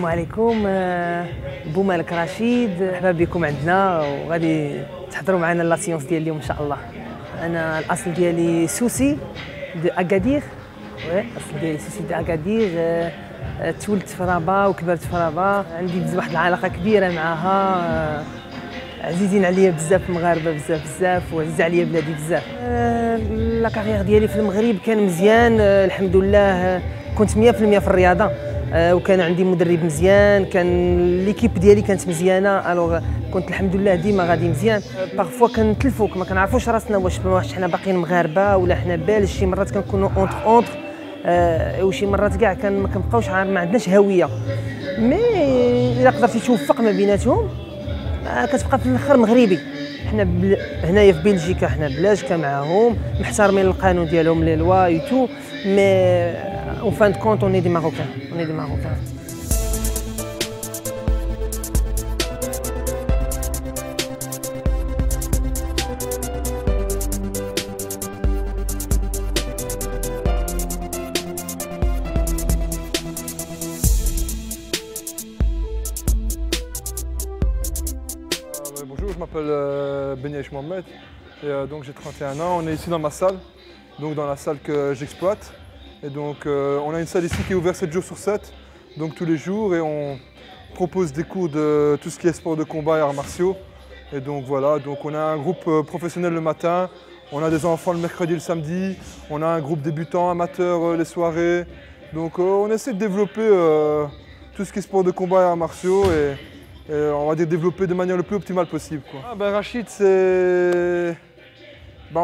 عليكم. بومالك رشيد، مرحبا بكم عندنا وغادي تحضروا معنا لا سيونس ديال اليوم ان شاء الله. انا الاصل ديالي سوسي دو اكادير، الاصل ديالي سوسي دو اكادير. تولدت في رابا وكبرت في رابا، عندي واحد العلاقه كبيره معها. عزيزين عليا بزاف المغاربه، بزاف وعزيز عليا بلادي بزاف. لا كارير ديالي في المغرب كان مزيان الحمد لله، كنت 100% في الرياضه وكان عندي مدرب مزيان، كان ليكيب ديالي كانت مزيانه، الوغ كنت الحمد لله ديما غادي مزيان. باغفوا كنتلفوك ما كنعرفوش راسنا واش حنا باقيين مغاربه ولا حنا بالج، شي مرات كنكونوا اونتر وشي مرات كاع ما كنبقاوش ما عندناش هويه. مي الا قدرتي توفق ما بيناتهم كتبقى في الاخر مغربي. حنا هنايا في بلجيكا حنا بلاجكا معاهم، محترمين القانون ديالهم لي لوا اي تو، مي en fin de compte on est des Marocains. Bonjour, je m'appelle Benyaïch Mohamed et donc j'ai 31 ans. On est ici dans ma salle, donc dans la salle que j'exploite. Et donc on a une salle ici qui est ouverte 7 jours sur 7, donc tous les jours, et on propose des cours de tout ce qui est sport de combat et arts martiaux. Et donc voilà, donc on a un groupe professionnel le matin, on a des enfants le mercredi et le samedi, on a un groupe débutant, amateur les soirées. Donc on essaie de développer tout ce qui est sport de combat et arts martiaux et on va dire développer de manière le plus optimale possible, quoi. Rachid, c'est...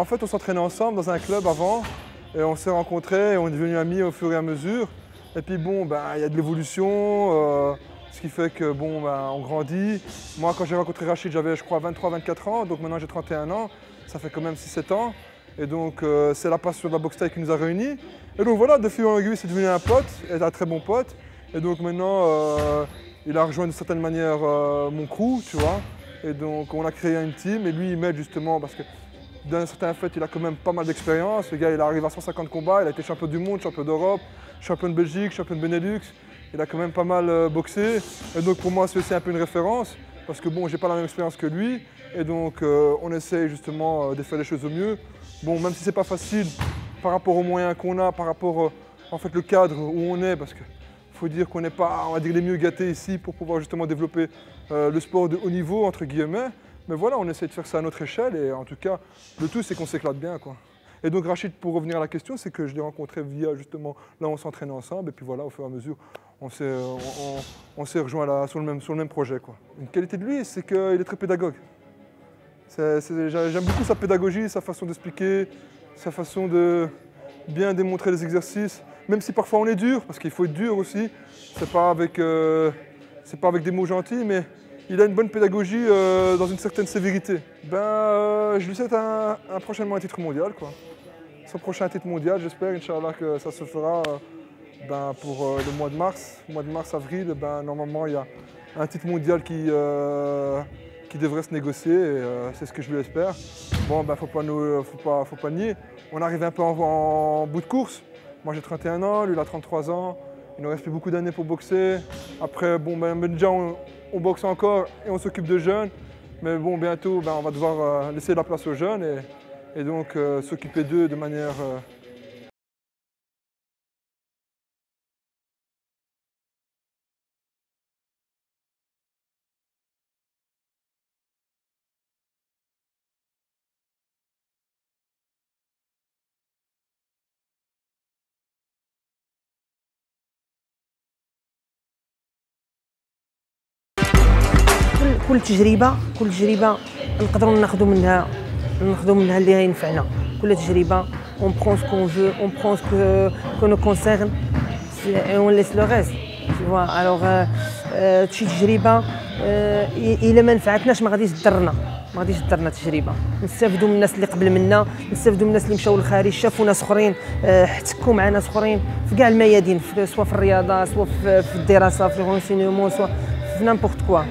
en fait on s'entraînait ensemble dans un club avant. Et on s'est rencontrés et on est devenus amis au fur et à mesure. Et puis bon, il y a de l'évolution, ce qui fait que bon, on grandit. Moi, quand j'ai rencontré Rachid, j'avais je crois 23-24 ans, donc maintenant j'ai 31 ans. Ça fait quand même 6-7 ans. Et donc c'est la passion de la boxe thaï qui nous a réunis. Et donc voilà, de fil en aiguille, c'est devenu un pote, et un très bon pote. Et donc maintenant, il a rejoint d'une certaine manière mon crew, tu vois. Et donc on a créé une team et lui il m'aide justement parce que d'un certain fait, il a quand même pas mal d'expérience. Le gars, il arrive à 150 combats, il a été champion du monde, champion d'Europe, champion de Belgique, champion de Benelux. Il a quand même pas mal boxé. Et donc pour moi, c'est aussi un peu une référence parce que bon, j'ai pas la même expérience que lui. Et donc on essaye justement de faire les choses au mieux. Bon, même si c'est pas facile par rapport aux moyens qu'on a, par rapport en fait le cadre où on est, parce qu'il faut dire qu'on n'est pas, on va dire, les mieux gâtés ici pour pouvoir justement développer le sport de haut niveau entre guillemets. Mais voilà, on essaie de faire ça à notre échelle et en tout cas, le tout c'est qu'on s'éclate bien, quoi. Et donc Rachid, pour revenir à la question, c'est que je l'ai rencontré via justement, là on s'entraînait ensemble et puis voilà, au fur et à mesure, on s'est rejoint sur le même projet, quoi. Une qualité de lui, c'est qu'il est très pédagogue. J'aime beaucoup sa pédagogie, sa façon d'expliquer, sa façon de bien démontrer les exercices, même si parfois on est dur, parce qu'il faut être dur aussi, c'est pas avec des mots gentils, mais il a une bonne pédagogie dans une certaine sévérité. Je lui souhaite prochainement un titre mondial, quoi. Son prochain titre mondial, j'espère, Inch'Allah, que ça se fera pour le mois de mars, avril. Normalement, il y a un titre mondial qui devrait se négocier et c'est ce que je lui espère. Bon, faut pas nier. On arrive un peu en bout de course. Moi, j'ai 31 ans, lui, il a 33 ans. Il nous reste plus beaucoup d'années pour boxer. Après, déjà, on boxe encore et on s'occupe de jeunes. Mais bon, bientôt, on va devoir laisser la place aux jeunes et donc s'occuper d'eux de manière... كل تجربه نقدروا ناخذوا منها اللي غينفعنا. كل تجربه on prend ce qu'on veut, on prend ce que nous concerne et on laisse le reste, tu vois. alors شي تجربه الا ما نفعتناش ما غاديش تضرنا التجربه. نستافدوا من الناس اللي قبل منا، نستافدوا من الناس اللي مشاو للخارج، شافوا ناس اخرين، احتكوا مع ناس اخرين في كاع الميادين، سواء في الرياضه، سواء في الدراسه، في الرونسينيومون، سواء في نامبورت كوا.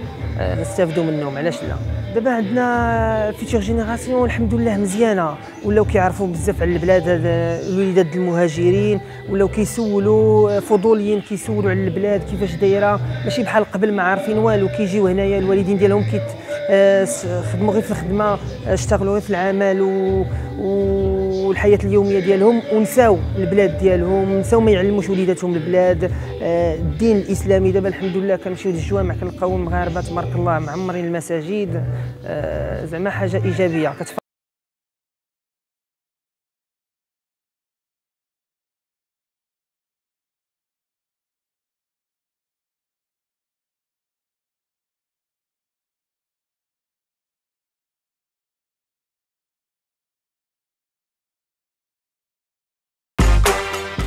نستافدوا منهم، علاش لا. دابا عندنا فيتشر جينيراسيون الحمد لله مزيانه، ولاو كيعرفوا بزاف على البلاد، هذا الوليدات المهاجرين ولاو كيسولوا فضوليين، كيسولوا على البلاد كيفاش دايره، ماشي بحال قبل ما عارفين والو، كيجيو هنايا الوالدين ديالهم خدموا غير في الخدمه، اشتغلوا غير في العمل والحياه اليوميه ديالهم، ونساو البلاد ديالهم، نساو ما يعلموش وليداتهم البلاد. الدين الاسلامي دابا الحمد لله كنمشيو للجوامع كنلقاو المغاربه تبارك الله معمرين المساجد، زعما حاجه ايجابيه.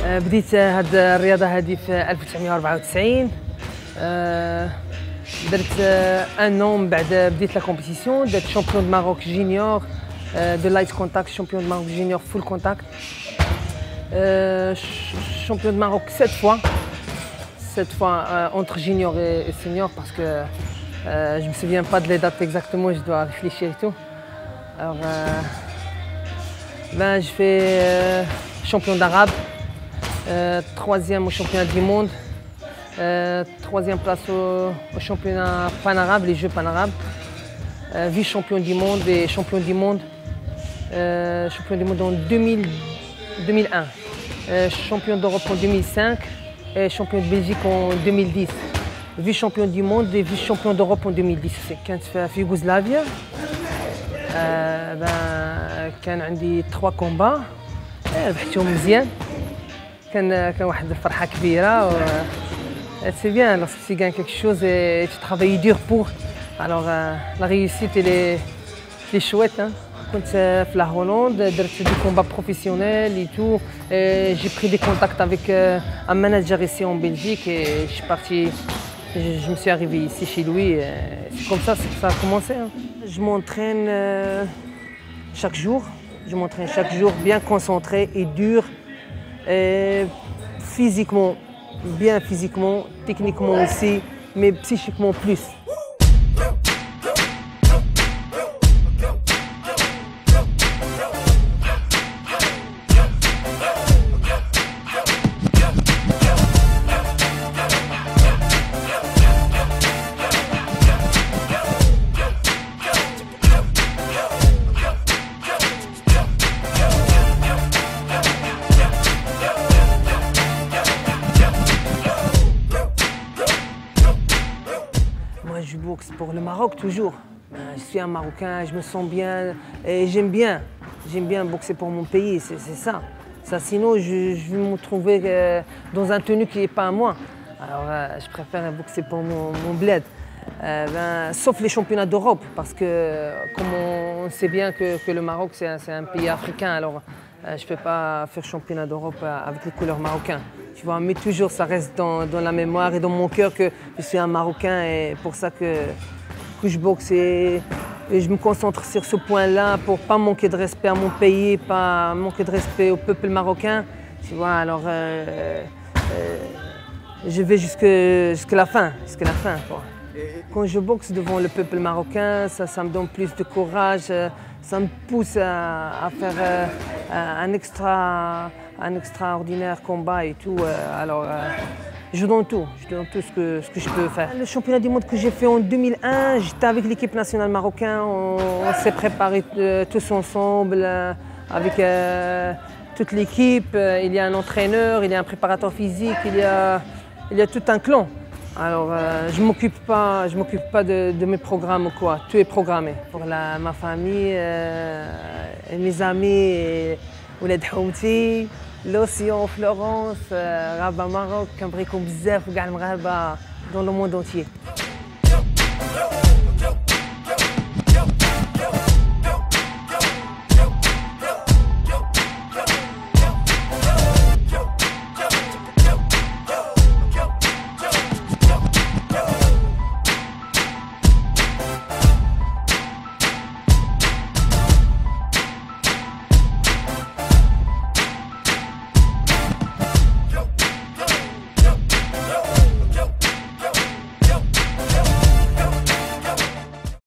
بديت هاد الرياضه هذه في 1994. درت ان نون من بعد بديت لا كومبيتيسيون، درت شامبيون دو ماروك جونيور دو لايت كونتاكت، شامبيون دو ماروك جونيور فول كونتاكت، شامبيون دو ماروك 7 fois entre junior et senior, parce que je me souviens pas de les dates exactement, je dois réfléchir et tout. Alors je fais champion d'arabe, troisième au championnat du monde, troisième place au championnat pan-arabe, les Jeux pan-arabes, vice-champion du monde et champion du monde en 2001, champion d'Europe en 2005 et champion de Belgique en 2010, vice-champion du monde et vice-champion d'Europe en 2010. كانت في يوغوسلافيا. كان عندي 3 كومبا ربحتهم مزيان، كان واحد الفرحه كبيره. C'est bien lorsque tu gagnes quelque chose et tu travailles dur pour. Alors la réussite elle est chouette. كنت في la Hollande, درت des combats professionnels et tout. J'ai pris des contacts avec un manager ici en Belgique et je suis parti. Je me suis arrivé ici chez lui. C'est comme ça que ça a commencé. Je m'entraîne chaque jour. Je m'entraîne chaque jour, bien concentré et dur. Et physiquement, bien physiquement, techniquement aussi, mais psychiquement plus. Je boxe pour le Maroc toujours. Je suis un Marocain, je me sens bien et j'aime bien boxer pour mon pays, c'est ça. Sinon, je vais me trouver dans un tenue qui n'est pas à moi. Alors, je préfère boxer pour mon bled. Sauf les championnats d'Europe, parce que comme on sait bien que le Maroc c'est un pays africain, alors je ne peux pas faire championnat d'Europe avec les couleurs marocaines. Tu vois, mais toujours ça reste dans la mémoire et dans mon cœur que je suis un Marocain, et pour ça que je boxe et je me concentre sur ce point-là pour ne pas manquer de respect à mon pays, pas manquer de respect au peuple marocain. Tu vois, alors je vais jusqu'à la fin, quoi. Quand je boxe devant le peuple marocain, ça me donne plus de courage, ça me pousse à faire un extraordinaire combat et tout. Alors, je donne tout ce que je peux faire. Le championnat du monde que j'ai fait en 2001, j'étais avec l'équipe nationale marocaine, on s'est préparés tous ensemble avec toute l'équipe. Il y a un entraîneur, il y a un préparateur physique, il y a tout un clan. Alors, je m'occupe pas de mes programmes ou quoi, tout est programmé. Pour ma famille, mes amis, ولاد حومتي، لوسيون، فلورنس، غابة ماروك، كنبغيكم بزاف وكاع المغاربة dans le monde entier.